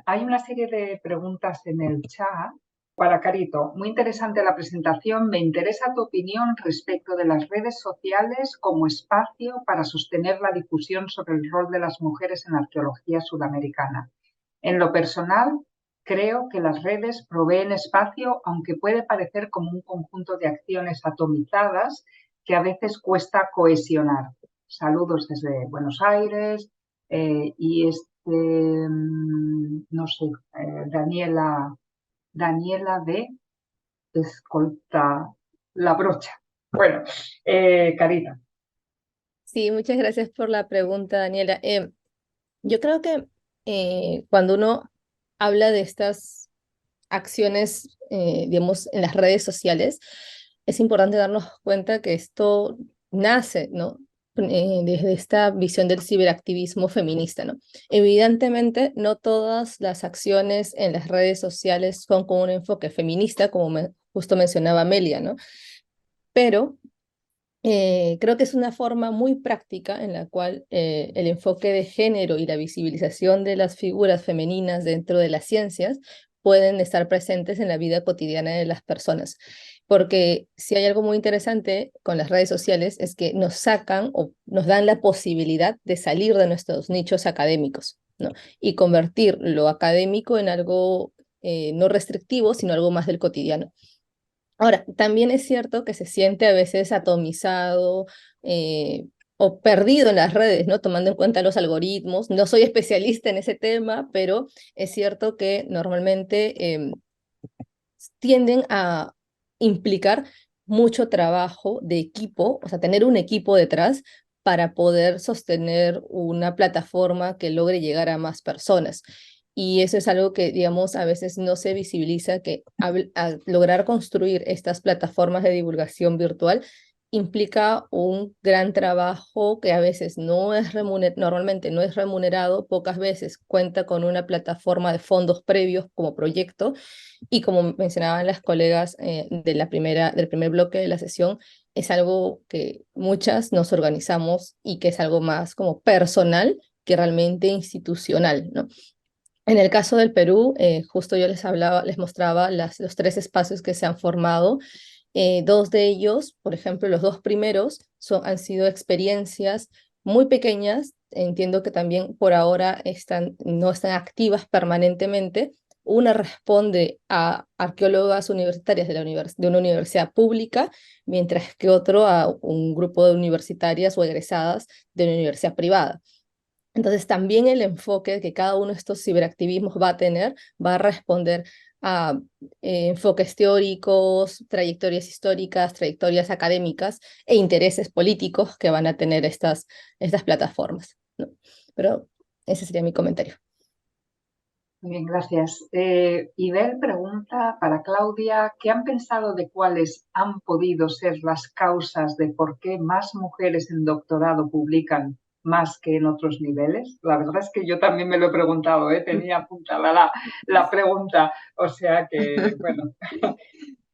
Hay una serie de preguntas en el chat para Carito. Muy interesante la presentación. Me interesa tu opinión respecto de las redes sociales como espacio para sostener la difusión sobre el rol de las mujeres en la arqueología sudamericana. En lo personal, creo que las redes proveen espacio, aunque puede parecer como un conjunto de acciones atomizadas que a veces cuesta cohesionar. Saludos desde Buenos Aires no sé, Daniela de Escolta La Brocha. Bueno, Carita. Sí, muchas gracias por la pregunta, Daniela. Yo creo que cuando uno habla de estas acciones, digamos, en las redes sociales, es importante darnos cuenta que esto nace, ¿no? Desde esta visión del ciberactivismo feminista, ¿no? Evidentemente, no todas las acciones en las redes sociales son con un enfoque feminista, como justo mencionaba Amelia, ¿no? Pero creo que es una forma muy práctica en la cual el enfoque de género y la visibilización de las figuras femeninas dentro de las ciencias pueden estar presentes en la vida cotidiana de las personas. Porque si hay algo muy interesante con las redes sociales es que nos sacan o nos dan la posibilidad de salir de nuestros nichos académicos, ¿no? Y convertir lo académico en algo no restrictivo, sino algo más del cotidiano. Ahora, también es cierto que se siente a veces atomizado o perdido en las redes, ¿no? Tomando en cuenta los algoritmos. No soy especialista en ese tema, pero es cierto que normalmente tienden a implicar mucho trabajo de equipo, o sea, tener un equipo detrás para poder sostener una plataforma que logre llegar a más personas. Y eso es algo que, digamos, a veces no se visibiliza, que a lograr construir estas plataformas de divulgación virtual implica un gran trabajo que a veces no es normalmente no es remunerado, pocas veces cuenta con una plataforma de fondos previos como proyecto y como mencionaban las colegas del primer bloque de la sesión, es algo que muchas nos organizamos y que es algo más como personal que realmente institucional, ¿no? En el caso del Perú, justo yo les mostraba los tres espacios que se han formado. Dos de ellos, por ejemplo, los dos primeros, han sido experiencias muy pequeñas. Entiendo que también por ahora no están activas permanentemente. Una responde a arqueólogas universitarias de una universidad pública, mientras que otro a un grupo de universitarias o egresadas de una universidad privada. Entonces, también el enfoque que cada uno de estos ciberactivismos va a tener va a responder a enfoques teóricos, trayectorias históricas, trayectorias académicas e intereses políticos que van a tener estas plataformas, ¿no? Pero ese sería mi comentario. Muy bien, gracias. Ibel pregunta para Claudia, ¿qué han pensado de cuáles han podido ser las causas de por qué más mujeres en doctorado publican más que en otros niveles? La verdad es que yo también me lo he preguntado, tenía apuntada la pregunta, o sea que, bueno,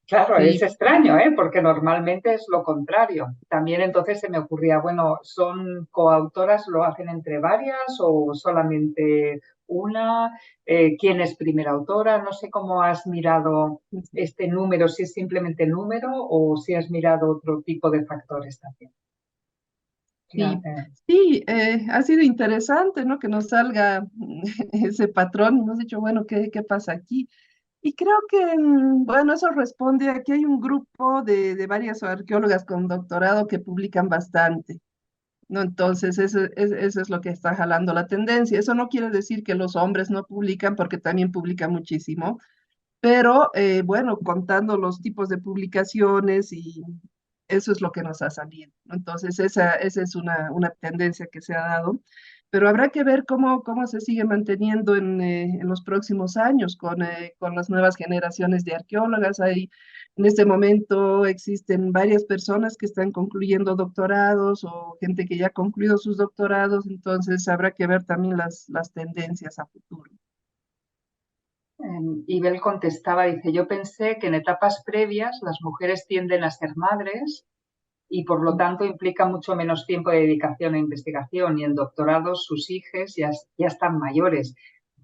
claro, es Sí, extraño, porque normalmente es lo contrario. También entonces se me ocurría, bueno, ¿son coautoras, lo hacen entre varias o solamente una? ¿Quién es primera autora? No sé cómo has mirado este número, si es simplemente número o si has mirado otro tipo de factores también. Ya, sí, sí, ha sido interesante, ¿no? Que nos salga ese patrón. Hemos dicho, bueno, ¿qué pasa aquí? Y creo que, bueno, eso responde a que hay un grupo de varias arqueólogas con doctorado que publican bastante, ¿no? Entonces, eso es lo que está jalando la tendencia. Eso no quiere decir que los hombres no publican, porque también publican muchísimo, pero bueno, contando los tipos de publicaciones y eso es lo que nos ha salido, ¿no? Entonces, esa es una tendencia que se ha dado, pero habrá que ver cómo se sigue manteniendo en los próximos años con las nuevas generaciones de arqueólogas. En este momento existen varias personas que están concluyendo doctorados o gente que ya ha concluido sus doctorados, entonces habrá que ver también las tendencias a futuro. Ibel contestaba, dice, yo pensé que en etapas previas las mujeres tienden a ser madres y por lo tanto implica mucho menos tiempo de dedicación a investigación y en doctorados sus hijos ya están mayores.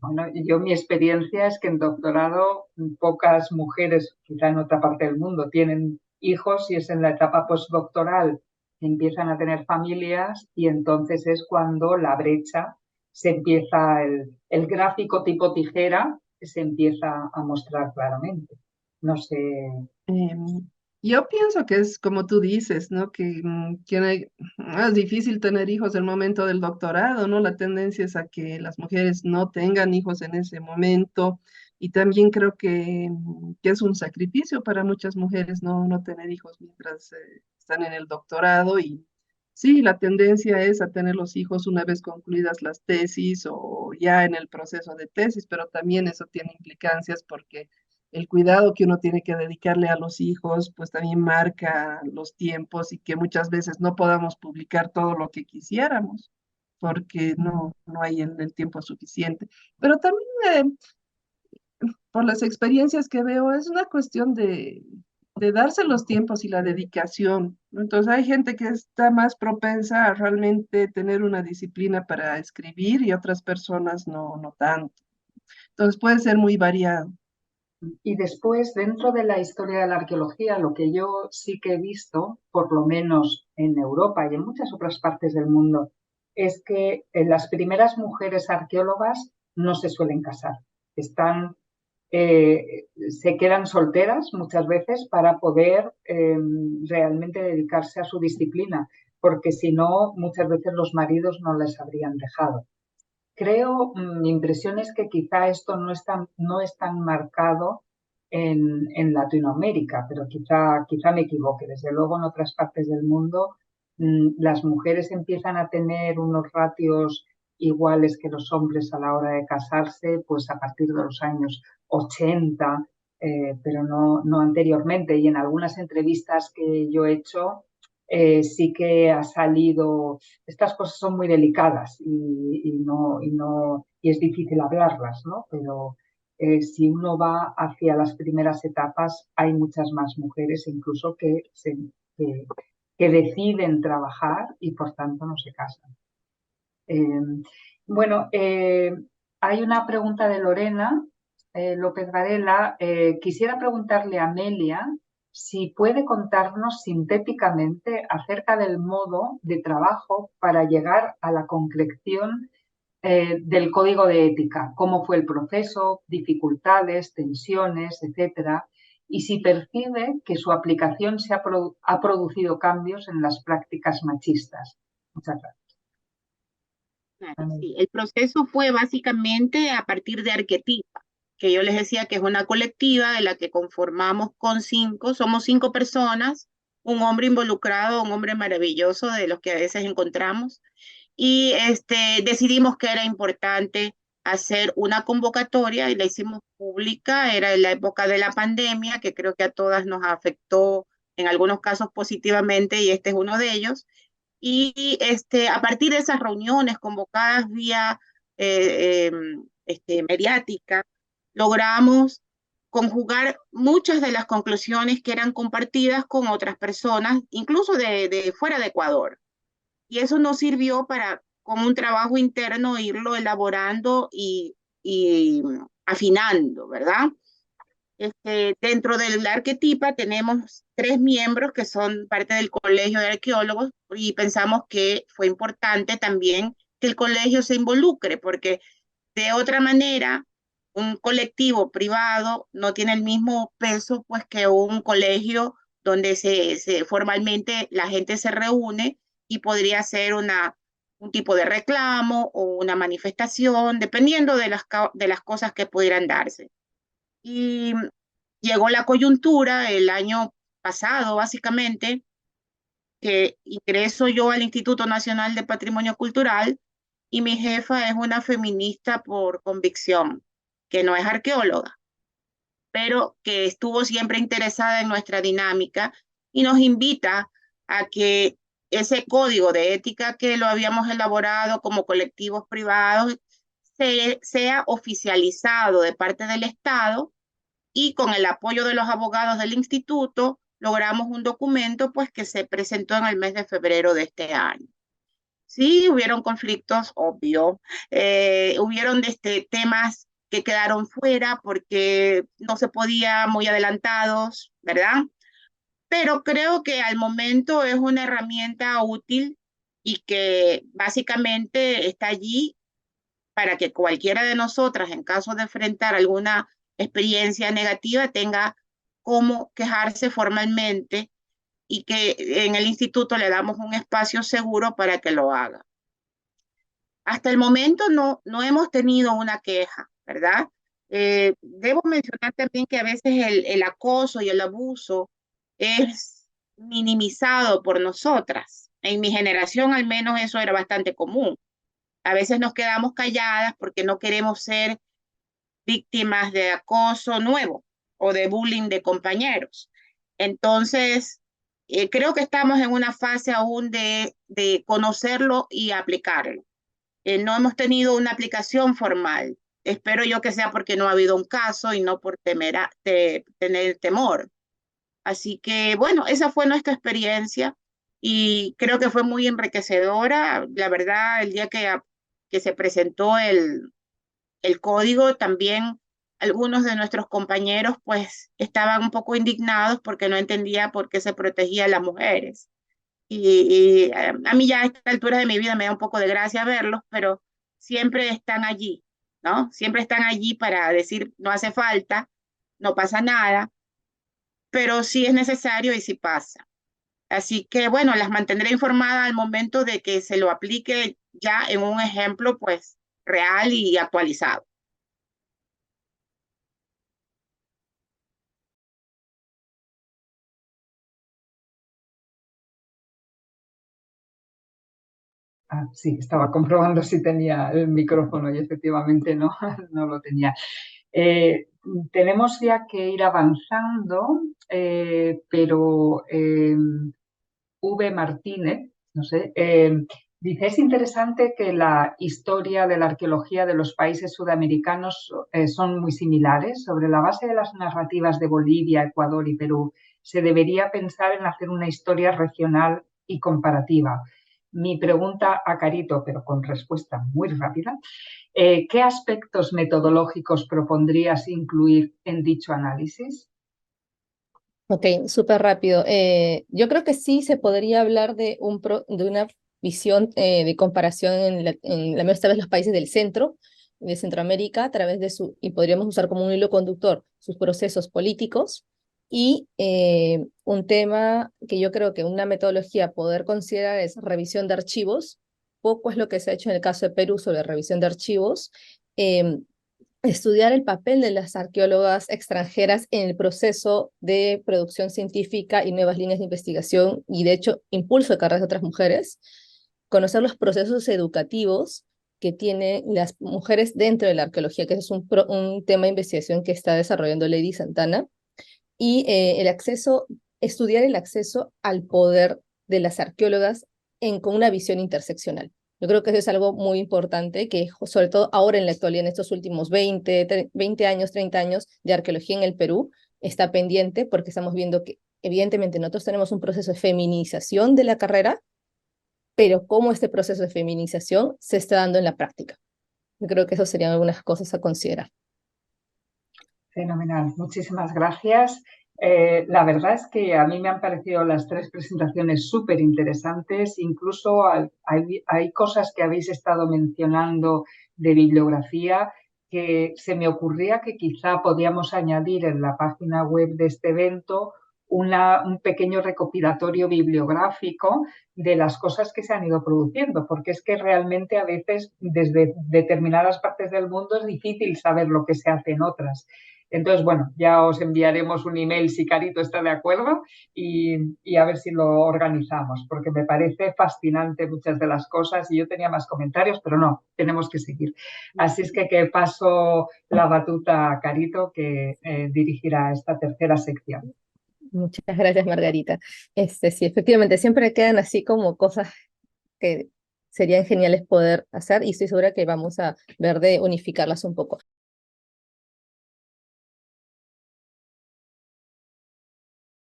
Bueno, yo mi experiencia es que en doctorado pocas mujeres, quizá en otra parte del mundo, tienen hijos y es en la etapa postdoctoral que empiezan a tener familias y entonces es cuando la brecha se empieza, el gráfico tipo tijera se empieza a mostrar claramente. No sé. Em, yo pienso que es como tú dices, ¿no? Que es difícil tener hijos en el momento del doctorado, ¿no? La tendencia es a que las mujeres no tengan hijos en ese momento y también creo que es un sacrificio para muchas mujeres no tener hijos mientras están en el doctorado y sí, la tendencia es a tener los hijos una vez concluidas las tesis o ya en el proceso de tesis, pero también eso tiene implicancias porque el cuidado que uno tiene que dedicarle a los hijos, pues también marca los tiempos y que muchas veces no podamos publicar todo lo que quisiéramos, porque no hay el tiempo suficiente. Pero también por las experiencias que veo, es una cuestión de darse los tiempos y la dedicación, ¿no? Entonces hay gente que está más propensa a realmente tener una disciplina para escribir y otras personas no tanto. Entonces puede ser muy variado. Y después, dentro de la historia de la arqueología, lo que yo sí que he visto, por lo menos en Europa y en muchas otras partes del mundo, es que las primeras mujeres arqueólogas no se suelen casar. Están, se quedan solteras muchas veces para poder realmente dedicarse a su disciplina, porque si no, muchas veces los maridos no les habrían dejado. Creo, mi impresión es que quizá esto no es tan marcado en Latinoamérica, pero quizá me equivoque. Desde luego, en otras partes del mundo, las mujeres empiezan a tener unos ratios iguales que los hombres a la hora de casarse, pues a partir de los años 80, pero no anteriormente. Y en algunas entrevistas que yo he hecho, sí que ha salido, estas cosas son muy delicadas y es difícil hablarlas, ¿no? Pero si uno va hacia las primeras etapas, hay muchas más mujeres incluso que, que deciden trabajar y por tanto no se casan. Eh, bueno, hay una pregunta de Lorena López Varela. Quisiera preguntarle a Amelia si puede contarnos sintéticamente acerca del modo de trabajo para llegar a la concreción del código de ética, cómo fue el proceso, dificultades, tensiones, etcétera, y si percibe que su aplicación ha producido cambios en las prácticas machistas. Muchas gracias. Claro, sí. El proceso fue básicamente a partir de Arquetipa, que yo les decía que es una colectiva de la que conformamos con somos 5 personas, un hombre involucrado, un hombre maravilloso de los que a veces encontramos, y decidimos que era importante hacer una convocatoria y la hicimos pública. Era en la época de la pandemia, que creo que a todas nos afectó en algunos casos positivamente, y este es uno de ellos. Y a partir de esas reuniones convocadas vía mediática, logramos conjugar muchas de las conclusiones que eran compartidas con otras personas, incluso de fuera de Ecuador. Y eso nos sirvió para, con un trabajo interno, irlo elaborando y afinando, ¿verdad? Dentro del Arquetipa tenemos 3 miembros que son parte del Colegio de Arqueólogos y pensamos que fue importante también que el colegio se involucre, porque de otra manera un colectivo privado no tiene el mismo peso pues que un colegio donde formalmente la gente se reúne y podría ser un tipo de reclamo o una manifestación, dependiendo de las cosas que pudieran darse. Y llegó la coyuntura el año pasado, básicamente, que ingreso yo al Instituto Nacional de Patrimonio Cultural y mi jefa es una feminista por convicción, que no es arqueóloga, pero que estuvo siempre interesada en nuestra dinámica y nos invita a que ese código de ética que lo habíamos elaborado como colectivos privados sea oficializado de parte del Estado, y con el apoyo de los abogados del instituto logramos un documento pues que se presentó en el mes de febrero de este año. Sí, hubieron conflictos, obvio. Hubieron temas que quedaron fuera porque no se podía muy adelantados, ¿verdad? Pero creo que al momento es una herramienta útil y que básicamente está allí para que cualquiera de nosotras, en caso de enfrentar alguna experiencia negativa, tenga cómo quejarse formalmente y que en el instituto le damos un espacio seguro para que lo haga. Hasta el momento no hemos tenido una queja, ¿verdad? Debo mencionar también que a veces el acoso y el abuso es minimizado por nosotras. En mi generación al menos eso era bastante común. A veces nos quedamos calladas porque no queremos ser víctimas de acoso nuevo o de bullying de compañeros. Entonces, creo que estamos en una fase aún de conocerlo y aplicarlo. No hemos tenido una aplicación formal. Espero yo que sea porque no ha habido un caso y no por tener temor. Así que, bueno, esa fue nuestra experiencia y creo que fue muy enriquecedora. La verdad, el día que se presentó el código, también algunos de nuestros compañeros pues estaban un poco indignados porque no entendía por qué se protegía a las mujeres. A mí ya a esta altura de mi vida me da un poco de gracia verlos, pero siempre están allí, ¿no? Siempre están allí para decir, no hace falta, no pasa nada, pero sí es necesario y sí pasa. Así que, bueno, las mantendré informadas al momento de que se lo aplique ya en un ejemplo, pues, real y actualizado. Ah, sí, estaba comprobando si tenía el micrófono y efectivamente no, no lo tenía. Tenemos ya que ir avanzando, pero V. Martínez, no sé, dice, es interesante que la historia de la arqueología de los países sudamericanos son muy similares. Sobre la base de las narrativas de Bolivia, Ecuador y Perú, se debería pensar en hacer una historia regional y comparativa. Mi pregunta a Carito, pero con respuesta muy rápida, ¿qué aspectos metodológicos propondrías incluir en dicho análisis? Ok, súper rápido. Yo creo que sí se podría hablar de una visión de comparación en la esta vez los países del centro, de Centroamérica, a través de y podríamos usar como un hilo conductor sus procesos políticos y un tema que yo creo que una metodología a poder considerar es revisión de archivos. Poco es lo que se ha hecho en el caso de Perú sobre revisión de archivos. Estudiar el papel de las arqueólogas extranjeras en el proceso de producción científica y nuevas líneas de investigación y, de hecho, impulso de carreras de otras mujeres, conocer los procesos educativos que tienen las mujeres dentro de la arqueología, que es un tema de investigación que está desarrollando Lady Santana, y estudiar el acceso al poder de las arqueólogas con una visión interseccional. Yo creo que eso es algo muy importante, que sobre todo ahora en la actualidad, en estos últimos 20 años, 30 años de arqueología en el Perú, está pendiente porque estamos viendo que evidentemente nosotros tenemos un proceso de feminización de la carrera, pero cómo este proceso de feminización se está dando en la práctica. Yo creo que eso serían algunas cosas a considerar. Fenomenal, muchísimas gracias. La verdad es que a mí me han parecido las tres presentaciones súper interesantes. Incluso hay cosas que habéis estado mencionando de bibliografía que se me ocurría que quizá podíamos añadir en la página web de este evento un pequeño recopilatorio bibliográfico de las cosas que se han ido produciendo, porque es que realmente a veces desde determinadas partes del mundo es difícil saber lo que se hace en otras. Entonces, bueno, ya os enviaremos un email si Carito está de acuerdo y a ver si lo organizamos, porque me parece fascinante muchas de las cosas y yo tenía más comentarios, pero no, tenemos que seguir. Así es que paso la batuta a Carito, que dirigirá esta tercera sección. Muchas gracias, Margarita. Sí, efectivamente, siempre quedan así como cosas que serían geniales poder hacer y estoy segura que vamos a ver de unificarlas un poco.